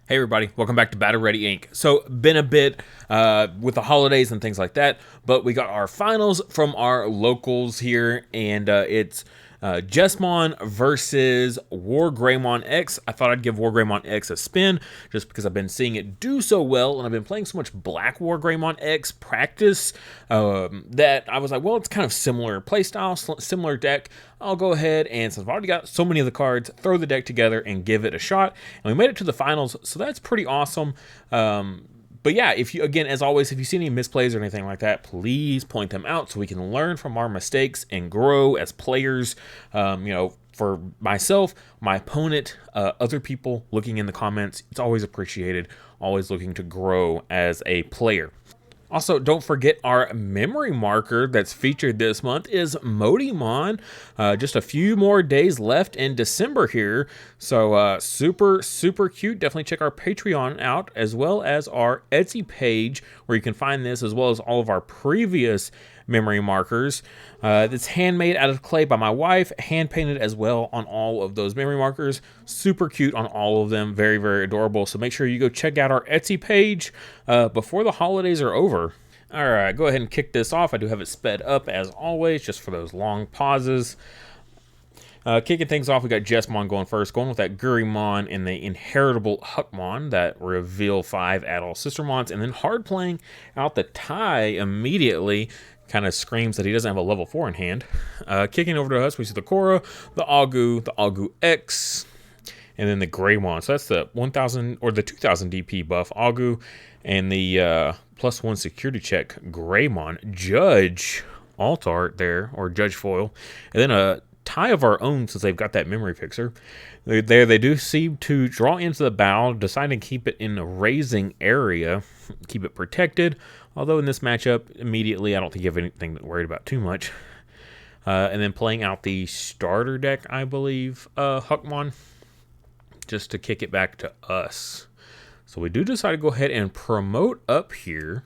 Hey everybody, welcome back to Battle Ready Inc. So, been a bit with the holidays and things like that, but we got our finals from our locals here, and it's Jesmon versus WarGreymon X. I thought I'd give WarGreymon X a spin, just because I've been seeing it do so well, and I've been playing so much Black WarGreymon X practice that I was like, well, it's kind of similar playstyle, similar deck. I'll go ahead and, since I've already got so many of the cards, throw the deck together and give it a shot. And we made it to the finals, so that's pretty awesome. But yeah, if you, again, as always, if you see any misplays or anything like that, please point them out so we can learn from our mistakes and grow as players. For myself, my opponent, other people looking in the comments, it's always appreciated. Always looking to grow as a player. Also, don't forget our memory marker that's featured this month is Modimon. Just a few more days left in December here. So super cute. Definitely check our Patreon out, as well as our Etsy page, where you can find this, as well as all of our previous memory markers. It's handmade out of clay by my wife, hand painted as well on all of those memory markers. Super cute on all of them, very adorable. So make sure you go check out our Etsy page before the holidays are over. All right, go ahead and kick this off. I do have it sped up as always, just for those long pauses. Kicking things off, we got Jesmon going first, going with that Greymon and the inheritable Huckmon that reveal 5 adult Sistermons, and then hard playing out the tie immediately. Kind of screams that he doesn't have a level 4 in hand. Kicking over to us, we see the Korra, the Augu X, and then the Greymon. So that's the 1000 or the 2000 DP buff Augu, and the +1 security check Greymon. Judge alt art there, or Judge foil, and then a tie of our own, since they've got that memory fixer. They do seem to draw into the bow, deciding to keep it in a raising area, keep it protected. Although in this matchup, immediately, I don't think you have anything to worry about too much. And then playing out the starter deck, I believe, Huckmon, just to kick it back to us. So we do decide to go ahead and promote up here.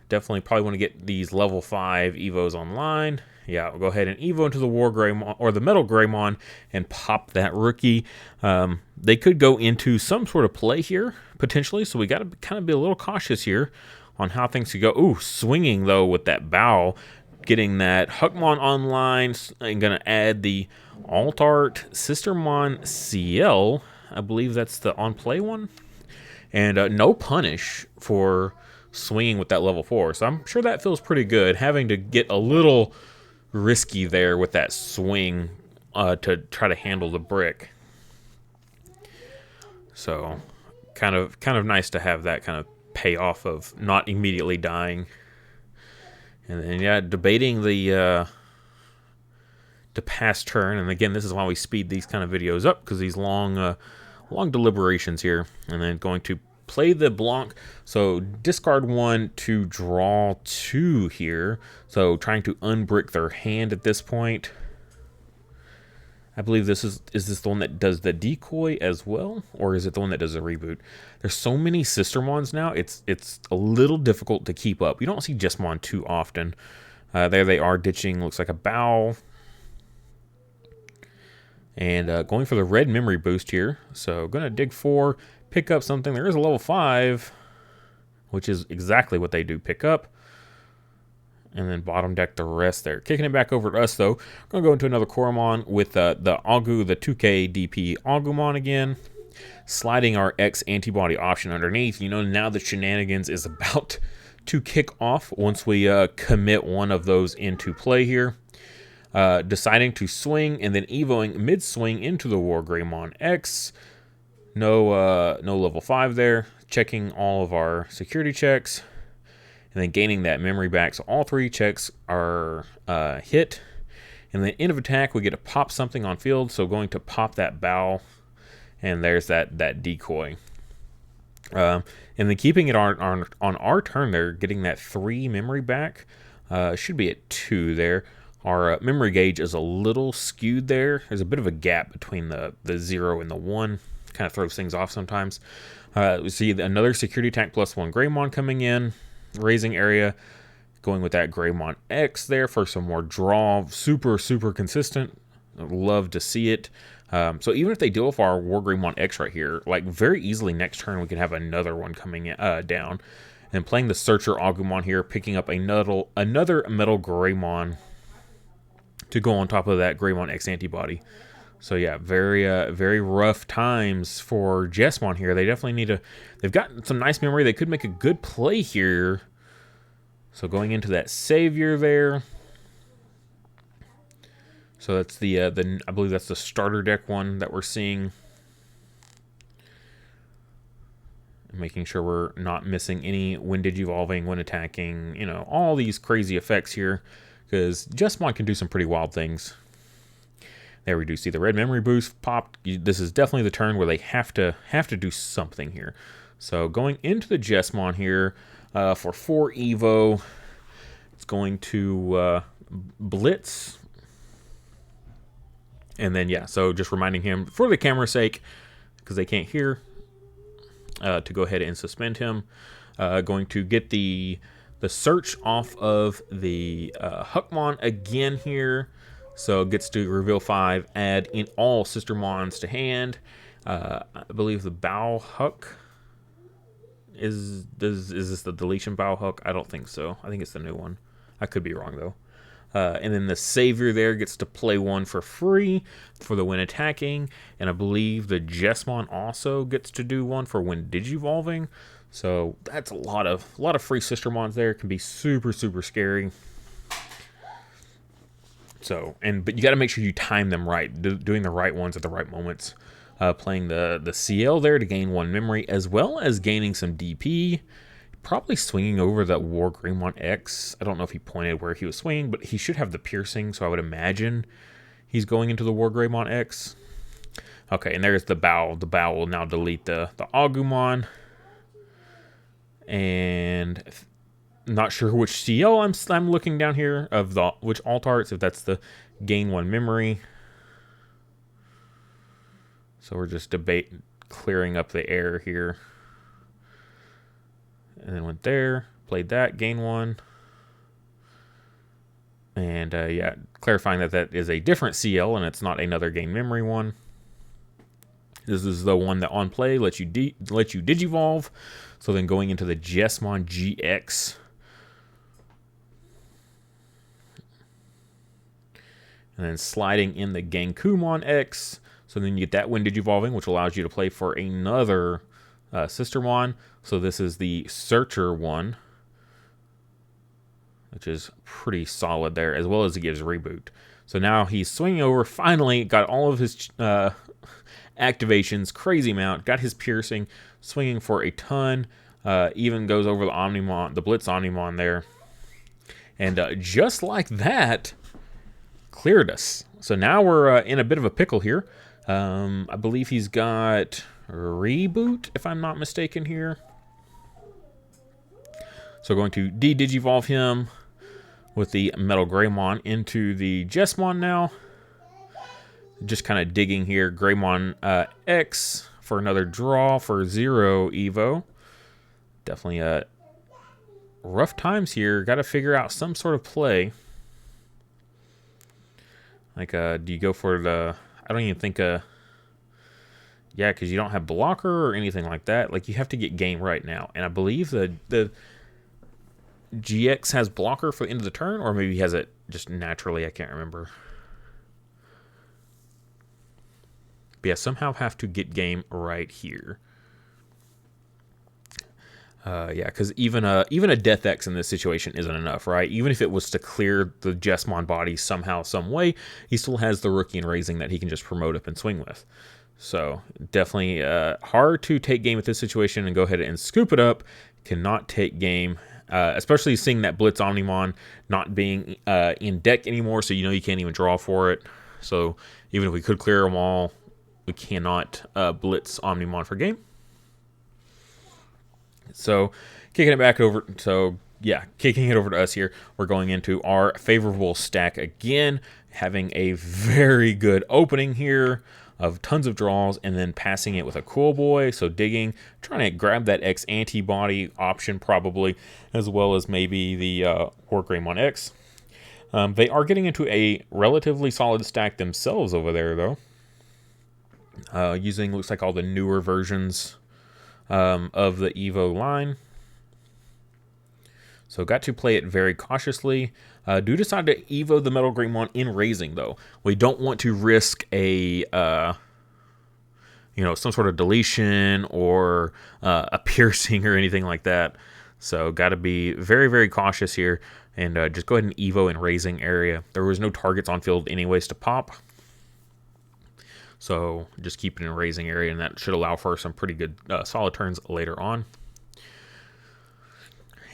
Definitely probably want to get these level 5 Evos online. Yeah, we'll go ahead and Evo into the WarGreymon, or the Metal Greymon, and pop that rookie. They could go into some sort of play here, potentially, so we got to kind of be a little cautious here on how things could go. Ooh, swinging, though, with that bow, getting that Huckmon online, and going to add the Alt Art Sistermon CL. I believe that's the on-play one. And no punish for swinging with that level 4, so I'm sure that feels pretty good, having to get a little risky there with that swing to try to handle the brick. So kind of nice to have that kind of payoff of not immediately dying. And then yeah, debating the to pass turn, and again, this is why we speed these kind of videos up, because these long deliberations here. And then going to play the Blanc, so discard 1 to draw 2 here. So trying to unbrick their hand at this point. I believe this is this the one that does the decoy as well, or is it the one that does the reboot? There's so many Sistermons now, it's a little difficult to keep up. You don't see Jesmon too often. There they are ditching, looks like a bow. And going for the red memory boost here. So going to dig 4, pick up something. There is a level 5, which is exactly what they do pick up. And then bottom deck the rest there. Kicking it back over to us, though. Going to go into another Koromon with the Augu, the 2K DP Agumon again. Sliding our X antibody option underneath. You know, now the shenanigans is about to kick off once we commit one of those into play here. Deciding to swing and then evoing mid-swing into the WarGreymon X. No level 5 there. Checking all of our security checks. And then gaining that memory back. So all 3 checks are hit. And then end of attack, we get to pop something on field. So going to pop that bow. And there's that decoy. And then keeping it on our turn there, getting that 3 memory back. Should be at 2 there. Our memory gauge is a little skewed there. There's a bit of a gap between the 0 and the 1. Kind of throws things off sometimes. We see another security attack +1 Greymon coming in. Raising area. Going with that Greymon X there for some more draw. Super consistent. I'd love to see it. So even if they deal with our WarGreymon X right here, like very easily next turn we could have another one coming down. And playing the Searcher Agumon here, picking up another Metal Greymon to go on top of that Greymon X antibody. So yeah, very rough times for Jesmon here. They definitely need to. They've got some nice memory. They could make a good play here. So going into that Savior there. So that's the I believe that's the starter deck one that we're seeing. Making sure we're not missing any when Digivolving, when attacking, you know, all these crazy effects here, because Jesmon can do some pretty wild things. There we do see the red memory boost popped. This is definitely the turn where they have to do something here. So going into the Jesmon here for 4 Evo, it's going to Blitz. And then, yeah, so just reminding him, for the camera's sake, because they can't hear, to go ahead and suspend him. Going to get the search off of the Huckmon again here. So gets to reveal 5, add in all Sistermons to hand. I believe the Bow Huck is this the deletion Bow Huck? I don't think so. I think it's the new one. I could be wrong though. And then the Savior there gets to play 1 for free for the when attacking. And I believe the Jesmon also gets to do 1 for when Digivolving. So that's a lot of free Sistermons there. It can be super scary. So, but you got to make sure you time them right, doing the right ones at the right moments. Playing the CL there to gain 1 memory, as well as gaining some DP. Probably swinging over that WarGreymon X. I don't know if he pointed where he was swinging, but he should have the piercing, so I would imagine he's going into the WarGreymon X. Okay, and there's the bow. The bow will now delete the Agumon. And not sure which CL I'm looking down here of which alt arts, if that's the gain 1 memory. So we're just clearing up the air here. And then went there, played that, gain 1. And yeah, clarifying that is a different CL and it's not another gain memory one. This is the one that on play lets you Digivolve. So then going into the Jesmon GX. And then sliding in the Genkumon X. So then you get that when Digivolving, which allows you to play for another Sistermon. So this is the Searcher one, which is pretty solid there, as well as it gives reboot. So now he's swinging over, finally got all of his activations, crazy amount, got his piercing, swinging for a ton, even goes over the Omnimon, the Blitz Omnimon there. And just like that, cleared us. So now we're in a bit of a pickle here. I believe he's got reboot, if I'm not mistaken here. So going to de-Digivolve him with the Metal Greymon into the Jesmon now. Just kind of digging here. Greymon X for another draw for 0 Evo. Definitely rough times here. Got to figure out some sort of play. Like, do you go for the... I don't even think... yeah, because you don't have blocker or anything like that. Like, you have to get game right now. And I believe the GX has blocker for the end of the turn, or maybe he has it just naturally. I can't remember. But yeah, somehow have to get game right here. Yeah, because even a Death X in this situation isn't enough, right? Even if it was to clear the Jesmon body somehow, some way, he still has the Rookie and Raising that he can just promote up and swing with. So definitely hard to take game with this situation and go ahead and scoop it up. Cannot take game, especially seeing that Blitz Omnimon not being in deck anymore, so you know you can't even draw for it. So even if we could clear them all, we cannot Blitz Omnimon for game. So kicking it back over, so yeah, kicking it over to us here. We're going into our favorable stack again, having a very good opening here of tons of draws, and then passing it with a Cool Boy. So digging, trying to grab that X antibody option probably, as well as maybe the WarGreymon X. They are getting into a relatively solid stack themselves over there, though. Using, looks like, all the newer versions of the Evo line. So got to play it very cautiously. Do decide to Evo the Metal Greymon in raising, though. We don't want to risk a, some sort of deletion or a piercing or anything like that. So got to be very, very cautious here. And just go ahead and Evo in raising area. There was no targets on field anyways to pop. So just keep it in raising area, and that should allow for some pretty good solid turns later on.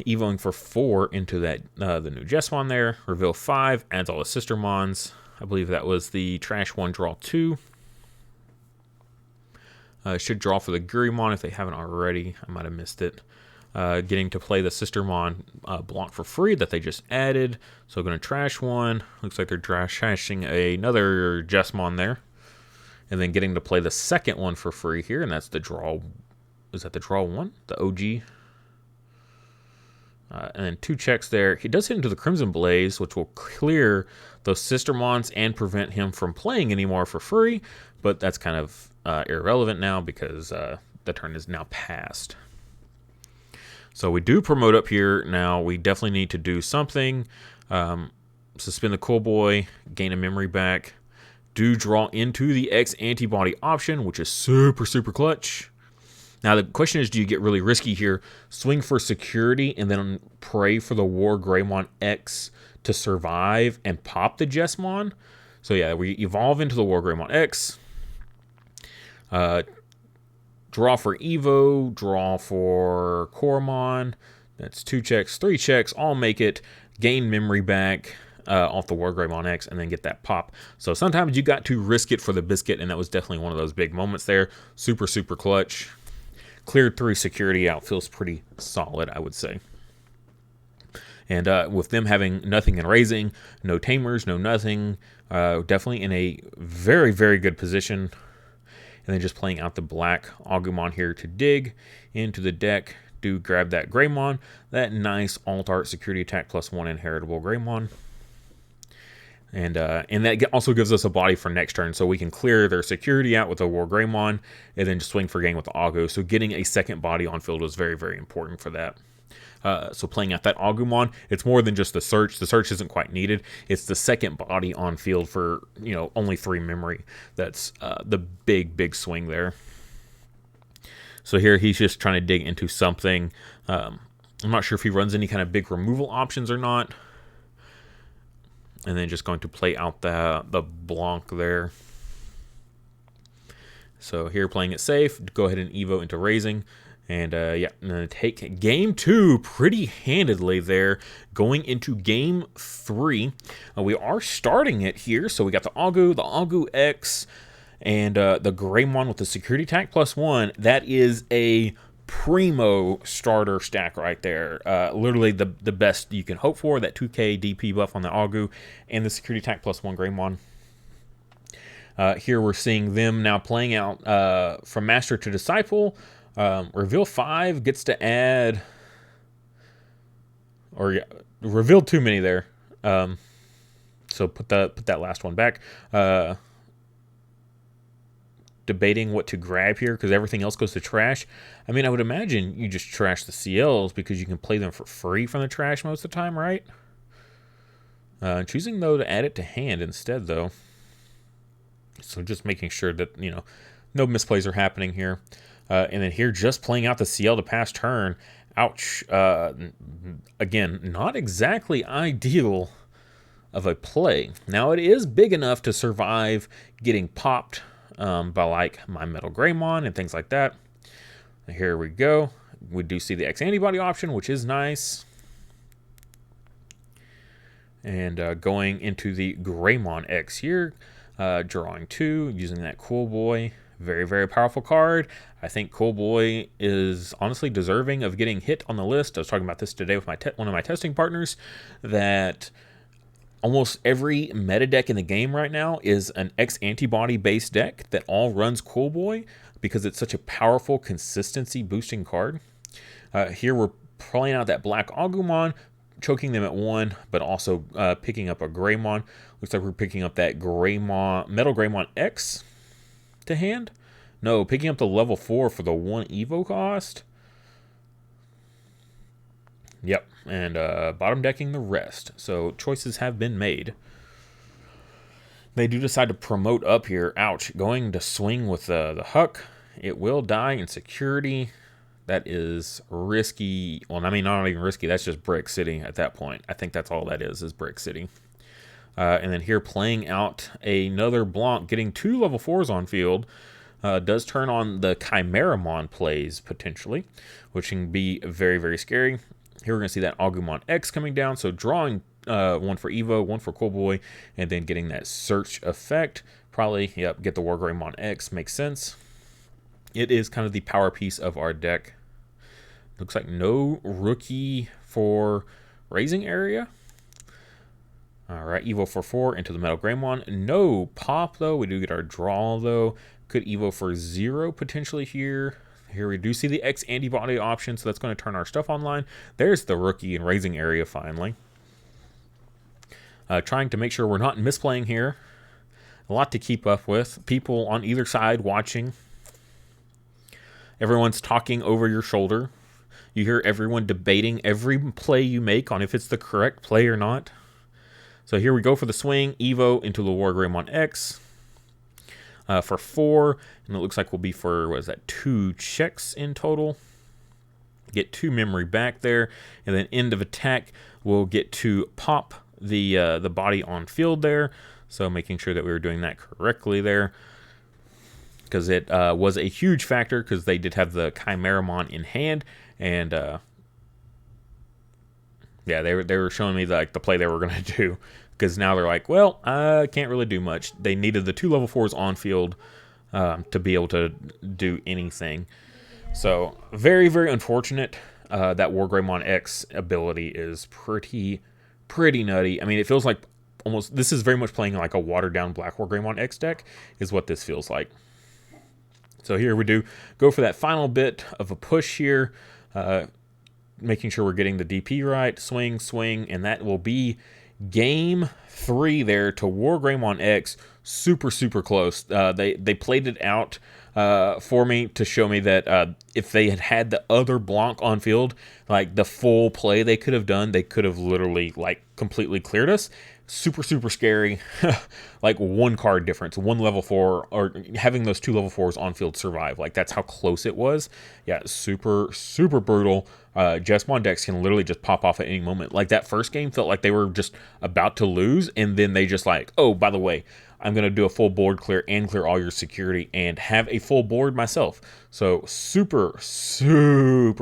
Evoing for 4 into that the new Jesmon there. Reveal 5, adds all the sister mons. I believe that was the trash 1, draw 2. Should draw for the Greymon if they haven't already. I might have missed it. Getting to play the sister mon block for free that they just added. So going to trash 1. Looks like they're trashing another Jesmon there. And then getting to play the second one for free here, and that's the draw. Is that the draw 1? The OG? And then 2 checks there. He does hit into the Crimson Blaze, which will clear those sister mons and prevent him from playing anymore for free. But that's kind of irrelevant now because the turn is now passed. So we do promote up here. Now we definitely need to do something. Suspend the Cool Boy, gain a memory back. Do draw into the X antibody option, which is super, super clutch. Now, the question is, do you get really risky here? Swing for security and then pray for the WarGreymon X to survive and pop the Jesmon? So, yeah, we evolve into the WarGreymon X. Draw for Evo. Draw for Coromon. That's 2 checks, 3 checks. All make it. Gain memory back off the WarGreymon X and then get that pop. So sometimes you got to risk it for the biscuit, and that was definitely one of those big moments there. Super, super clutch. Cleared through security out. Feels pretty solid, I would say. And with them having nothing in raising, no tamers, no nothing, definitely in a very, very good position. And then just playing out the black Agumon here to dig into the deck. Do grab that Greymon. That nice alt-art security attack +1 inheritable Greymon. And that also gives us a body for next turn, so we can clear their security out with a WarGreymon, and then just swing for gain with the Agu. So getting a second body on field was very, very important for that. So playing out that Agumon, it's more than just the search. The search isn't quite needed. It's the second body on field for only 3 memory. That's the big, big swing there. So here he's just trying to dig into something. I'm not sure if he runs any kind of big removal options or not. And then just going to play out the Blanc there. So here playing it safe. Go ahead and Evo into raising. And yeah, I'm going to take game 2 pretty handedly there. Going into game 3. We are starting it here. So we got the Agu X, and the Greymon with the security attack +1. That is a primo starter stack right there. Literally the best you can hope for. That 2k DP buff on the Agu and the security attack +1 Greymon. Here we're seeing them now playing out from Master to Disciple. Reveal 5 gets to add, or yeah, revealed too many there. So put that last one back. Debating what to grab here because everything else goes to trash. I mean, I would imagine you just trash the CLs because you can play them for free from the trash most of the time, right? Choosing, though, to add it to hand instead, though. So just making sure that, no misplays are happening here. And then here, just playing out the CL to pass turn. Ouch. Again, not exactly ideal of a play. Now, it is big enough to survive getting popped by like my Metal Greymon and things like that. Here we go. We do see the X antibody option, which is nice. And going into the Greymon X here, drawing 2, using that Cool Boy. Very, very powerful card. I think Cool Boy is honestly deserving of getting hit on the list. I was talking about this today with one of my testing partners, that almost every meta deck in the game right now is an X antibody based deck that all runs Cool Boy because it's such a powerful consistency boosting card. Here we're playing out that black Agumon, choking them at 1, but also picking up a Greymon. Looks like we're picking up that Greymon, Metal Greymon X to hand. No, picking up the level 4 for the 1 Evo cost. Yep, and bottom decking the rest. So choices have been made. They do decide to promote up here. Ouch. Going to swing with the Huck. It will die in security. That is risky. Well, I mean, not even risky. That's just Brick City at that point. I think that's all that is Brick City. And then here playing out another Blanc, getting 2 level 4s on field. Does turn on the Chimeramon plays, potentially, which can be very, very scary. Here we're going to see that Agumon X coming down. So drawing 1 for Evo, 1 for Cool Boy, and then getting that search effect. Probably, yep, get the WarGreymon X. Makes sense. It is kind of the power piece of our deck. Looks like no rookie for Raising Area. All right, Evo for 4 into the Metal Greymon. No pop, though. We do get our draw, though. Could Evo for 0 potentially here. Here we do see the X antibody option, so that's going to turn our stuff online. There's the rookie in Raising Area finally. Trying to make sure we're not misplaying here. A lot to keep up with. People on either side watching. Everyone's talking over your shoulder. You hear everyone debating every play you make on if it's the correct play or not. So here we go for the swing. Evo into the WarGreymon X for 4. And it looks like we'll be for, what is that, 2 checks in total. Get 2 memory back there. And then end of attack, we'll get to pop the body on field there. So making sure that we were doing that correctly there. Because it was a huge factor because they did have the Chimeramon in hand. And yeah, they were showing me the play they were going to do. Because now they're like, well, I can't really do much. They needed the 2 level 4s on field to be able to do anything. So very, very unfortunate. That WarGreymon X ability is pretty nutty. I mean, it feels like almost, this is very much playing like a watered down Black WarGreymon X deck is what this feels like. So here we do go for that final bit of a push here, making sure we're getting the DP right, swing, and that will be game 3 there to WarGreymon X. Super close. They played it out for me to show me that if they had the other Blanc on field, like the full play they could have done, they could have literally like completely cleared us. Super scary. Like 1 card difference, 1 level 4, or having those 2 level 4s on field survive. Like that's how close it was. Yeah, super brutal. Jesmon decks can literally just pop off at any moment. Like that first game felt like they were just about to lose, and then they just like, oh, by the way, I'm going to do a full board clear and clear all your security and have a full board myself. So super scary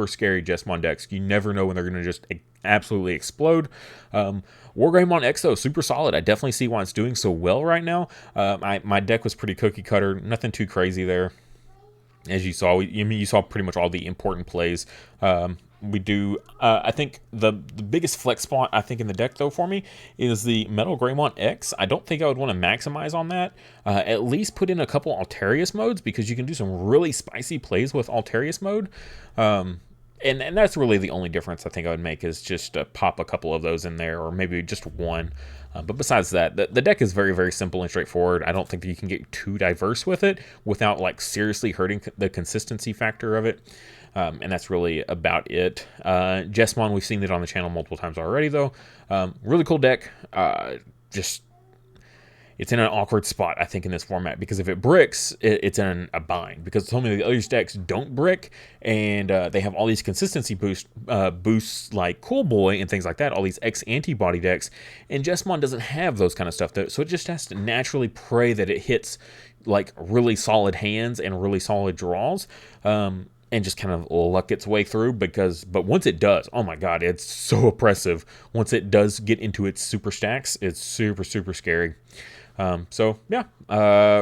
Jesmon decks. You never know when they're going to just absolutely explode. WarGreymon X, though, super solid. I definitely see why it's doing so well right now. My deck was pretty cookie cutter. Nothing too crazy there. As you saw, you saw pretty much all the important plays. We do, I think the biggest flex spot, I think, in the deck, though, for me, is the Metal Greymon X. I don't think I would want to maximize on that. At least put in a couple Altarius modes, because you can do some really spicy plays with Altarius mode. And that's really the only difference I think I would make, is just pop a couple of those in there, or maybe just 1. But besides that, the deck is very simple and straightforward. I don't think that you can get too diverse with it without like seriously hurting the consistency factor of it. And that's really about it. Jesmon, we've seen it on the channel multiple times already, though. Really cool deck. It's in an awkward spot, I think, in this format, because if it bricks, it's in a bind, because so many of the other decks don't brick, and they have all these consistency boosts like Cool Boy and things like that, all these X antibody decks, and Jesmon doesn't have those kind of stuff, so it just has to naturally pray that it hits like really solid hands and really solid draws, and just kind of luck its way through, but once it does, oh my god, it's so oppressive. Once it does get into its super stacks, it's super scary. So yeah,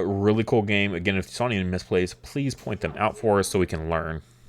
really cool game. Again, if you saw any misplays, please point them out for us so we can learn.